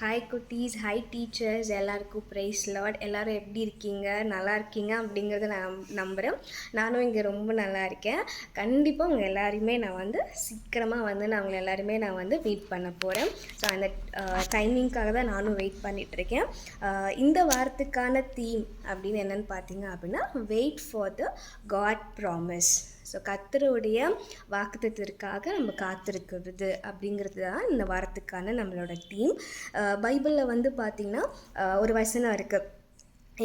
Hi குட்டீஸ், hi teachers, எல்லாருக்கும் price Lord. எல்லோரும் எப்படி இருக்கீங்க? நல்லா இருக்கீங்க அப்படிங்கிறத நான் நம்புகிறேன். நானும் இங்கே ரொம்ப நல்லா இருக்கேன். கண்டிப்பாக உங்கள் எல்லாரையுமே நான் சீக்கிரமாக நான் உங்களை எல்லாருமே நான் மீட் பண்ண போகிறேன். ஸோ அந்த டைமிங்க்காக தான் நானும் வெயிட் பண்ணிகிட்ருக்கேன். இந்த வாரத்துக்கான தீம் அப்படின்னு என்னென்னு பார்த்தீங்க அப்படின்னா, wait for the God promise. So கர்த்தருடைய வாக்குத்தத்தத்திற்காக நம்ம காத்திருக்கிறது அப்படிங்கிறது தான் இந்த வாரத்துக்கான நம்மளோட தீம். பைபிளில் பார்த்திங்கன்னா ஒரு வசனம் இருக்குது.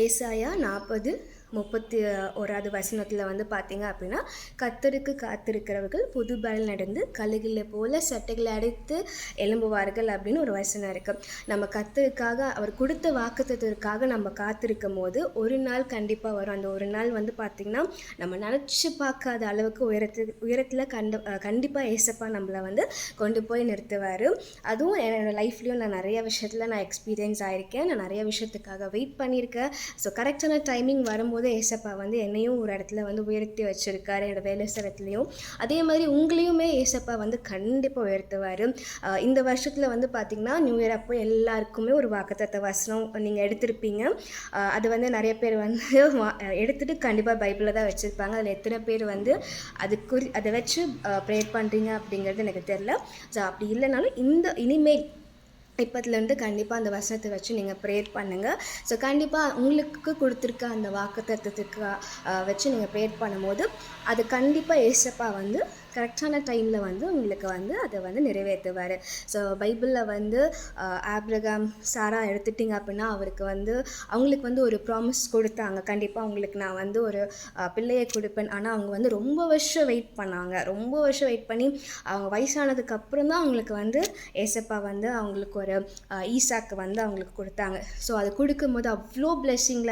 ஏசாயா 40:31 வசனத்தில் பார்த்தீங்க அப்படின்னா, கர்த்தருக்கு காத்திருக்கிறவர்கள் புது பலன் நடந்து கழுகில் போல சட்டைகளை அடைத்து எழும்புவார்கள் அப்படின்னு ஒரு வசனம் இருக்குது. நம்ம கர்த்தருக்காக அவர் கொடுத்த வாக்குத்தத்திற்காக நம்ம காத்திருக்கும் போது ஒரு நாள் கண்டிப்பாக வரும். அந்த ஒரு நாள் பார்த்திங்கன்னா நம்ம நினச்சி பார்க்காத அளவுக்கு உயரத்தில் கண்டிப்பாக ஏசப்பா நம்மளை கொண்டு போய் நிறுத்துவார். அதுவும் என்னோடய லைஃப்லேயும் நான் நிறைய விஷயத்தில் நான் எக்ஸ்பீரியன்ஸ் ஆகியிருக்கேன். நான் நிறைய விஷயத்துக்காக வெயிட் பண்ணியிருக்கேன். ஸோ கரெக்டான டைமிங் வரும்போது ஏசப்பா என்னையும் ஒரு இடத்துல உயர்த்தி வச்சுருக்காரு, என்னோடய வேலை ஸ்தலத்துலேயும். அதே மாதிரி உங்களையுமே ஏசப்பா கண்டிப்பாக உயர்த்துவார். இந்த வருஷத்தில் பார்த்திங்கன்னா நியூ இயர் அப்போ எல்லாருக்குமே ஒரு வாக்குத்தத்த வசனம் நீங்கள் எடுத்திருப்பீங்க. அது நிறைய பேர் எடுத்துகிட்டு கண்டிப்பாக பைபிளில் தான் வச்சுருப்பாங்க. அதில் எத்தனை பேர் அதை வச்சு ப்ரேயர் பண்ணுறீங்க அப்படிங்கிறது எனக்கு தெரில. ஸோ அப்படி இல்லைனாலும் இனிமேல் இப்போத்துலேருந்து கண்டிப்பாக அந்த வசனத்தை வச்சு நீங்கள் ப்ரேயர் பண்ணுங்கள். ஸோ கண்டிப்பாக உங்களுக்கு கொடுத்துருக்க அந்த வாக்குத்தத்தத்துக்கு வச்சு நீங்கள் ப்ரேயர் பண்ணும்போது அது கண்டிப்பாக ஏசப்பா கரெக்டான டைமில் உங்களுக்கு அதை நிறைவேற்றுவார். ஸோ பைபிளில் ஆப்ரகாம் சாரா எடுத்துட்டிங்க அப்படின்னா அவங்களுக்கு ஒரு ப்ராமிஸ் கொடுத்தாங்க. கண்டிப்பாக அவங்களுக்கு நான் ஒரு பிள்ளையை கொடுப்பேன். ஆனால் அவங்க ரொம்ப வருஷம் வெயிட் பண்ணாங்க. ரொம்ப வருஷம் வெயிட் பண்ணி அவங்க வயசானதுக்கு அப்புறம் தான் அவங்களுக்கு ஏசப்பா அவங்களுக்கு ஒரு ஈசாக்கு அவங்களுக்கு கொடுத்தாங்க. ஸோ அது கொடுக்கும்போது அவ்வளோ பிளெஸ்ஸிங்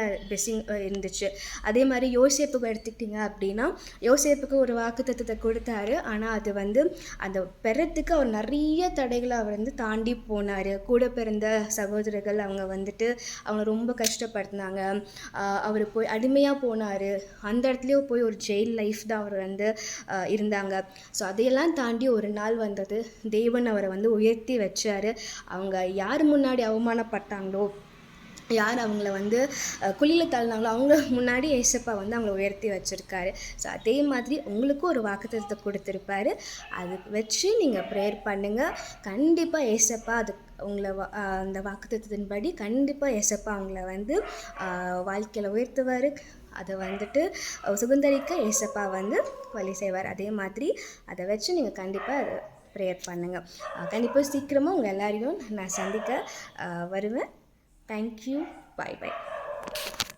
இருந்துச்சு. அதே மாதிரி யோசேப்புக்கு எடுத்துக்கிட்டிங்க அப்படின்னா, யோசேப்புக்கு ஒரு வாக்குத்தத்தத்தை கொடுத்தாரு. ஆனால் அது அந்த பெறத்துக்கு அவர் நிறைய தடைகளை அவர் தாண்டி போனார். கூட பிறந்த சகோதரர்கள் அவங்க அவங்க ரொம்ப கஷ்டப்படுத்தினாங்க. அவர் போய் அடிமையாக போனார். அந்த இடத்துலையும் போய் ஒரு ஜெயில் லைஃப் தான் அவர் இருந்தாங்க. ஸோ அதையெல்லாம் தாண்டி ஒரு நாள் தேவன் அவரை உயர்த்தி வச்சார். அவங்க யார் முன்னாடி அவமானப்பட்டாங்களோ, யார் அவங்கள குழியில் தள்ளினாங்களோ அவங்க முன்னாடி ஏசப்பா அவங்கள உயர்த்தி வச்சுருக்காரு. ஸோ அதே மாதிரி உங்களுக்கும் ஒரு வாக்குத்தத்தத்தை கொடுத்துருப்பாரு. அது வச்சு நீங்கள் ப்ரேயர் பண்ணுங்கள். கண்டிப்பாக ஏசப்பா உங்களை அந்த வாக்குத்தத்தின்படி கண்டிப்பாக ஏசப்பா அவங்கள வாழ்க்கையில் உயர்த்துவார். அதை சுதந்திரிக்க ஏசப்பா வழி செய்வார். அதே மாதிரி அதை வச்சு நீங்கள் கண்டிப்பாக ப்ரேயர் பண்ணுங்கள். கண்டிப்பாக சீக்கிரமாக உங்கள் எல்லாரையும் நான் சந்திக்க வருவேன். தேங்க்யூ. பாய் பாய்.